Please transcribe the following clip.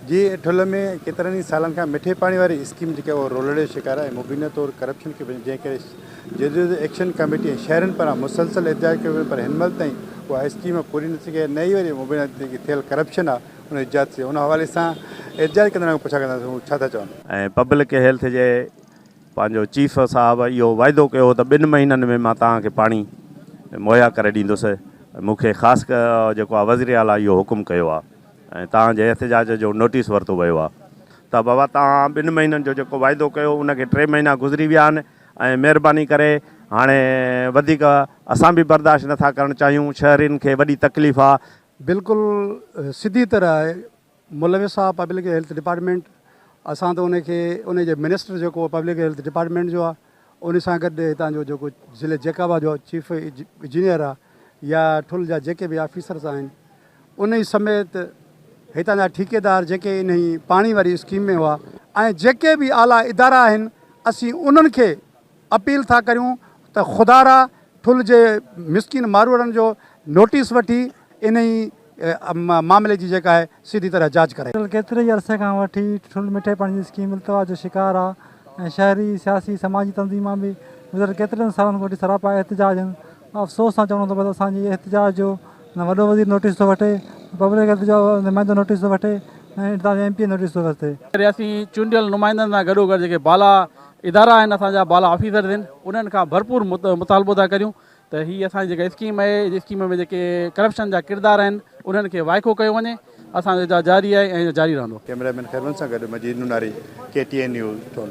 जी ठुल में केतरनि सालनि खां मिठे पाणी वारी स्कीम जेका उहो रोलड़े शिकार आहे मुबीना तौरु करप्शन खे जंहिं करे जदीद एक्शन कमेटी शहरनि पारां मुसलसल एहतिजाज कयो पर हिन महिल ताईं उहा स्कीम पूरी न थी नई वरी मुबीना जेकी थियल करप्शन आहे उन इजाद थी उन हवाले सां एहतिजाज कंदा पुछा कंदासीं छा था चवनि। ऐं पब्लिक हेल्थ जे पंहिंजो चीफ साहब इहो वाइदो कयो त 2 महीननि में मां तव्हांखे पाणी मुहैया करे ॾींदुसि। मूंखे ख़ासि जेको आहे वज़ीर आला इहो हुकुम कयो आहे ऐं तव्हांजे एहतिजाज जो नोटिस वरितो वियो आहे त बाबा तव्हां 2 महीननि जो जेको वाइदो कयो उनखे 3 महीना गुज़री विया आहिनि ऐं महिरबानी करे हाणे वधीक असां बि बर्दाश्त नथा करणु चाहियूं। शहरियुनि खे वॾी तकलीफ़ आहे। बिल्कुलु सिधी तरह मुलविस आहे पब्लिक हेल्थ डिपार्टमेंट। असां त उनखे उनजे मिनिस्टर जेको पब्लिक हेल्थ डिपार्टमेंट जो आहे उन सां गॾु हितां जो जेको ज़िले जेकाबा जो चीफ इंजीनियर आहे या ठुल जा जेके बि ऑफिसर्स आहिनि उन ई समेत हितां जा ठेकेदार जेके इन ई पाणी वारी स्कीम में हुआ ऐं जेके बि आला इदारा आहिनि असीं उन्हनि खे अपील था करियूं त ख़ुदारा ठुल जे मिसकिन मारूड़नि जो नोटिस वठी इन ई मामले जी जेका आहे सीधी तरह जांच करे। केतिरे ई अरसे खां वठी ठुल मिठे पाणी जी स्कीम इल्तवा जो शिकार आहे ऐं शहरी सियासी समाजी तंज़ीमां बि गुज़र केतिरनि सालनि खां वठी सरापा एहतिजाज आहिनि। अफ़सोस सां चवणो थो पए त असांजी एहतिजाज जो वॾो वज़ीर नोटिस थो वठे, पब्लिक हेल्थ जो नुमाइंदो नोटिस थो वठे ऐं तव्हांजो MP नोटिस थो वठे। असीं चूंडियल नुमाइंदनि सां गॾोगॾु जेके बाला इदारा आहिनि असांजा बाला ऑफिसर्स आहिनि उन्हनि खां भरपूर मुतालबो था करियूं त हीअ असांजी जेका स्कीम आहे स्कीम में जेके करप्शन जा किरदार आहिनि उन्हनि खे वाइको कयो वञे। असांजो जारी आहे ऐं जारी रहंदो। कैमरामैन खैरवन सां गॾु मजीद नुनारी KTN न्यूज़ ठुल।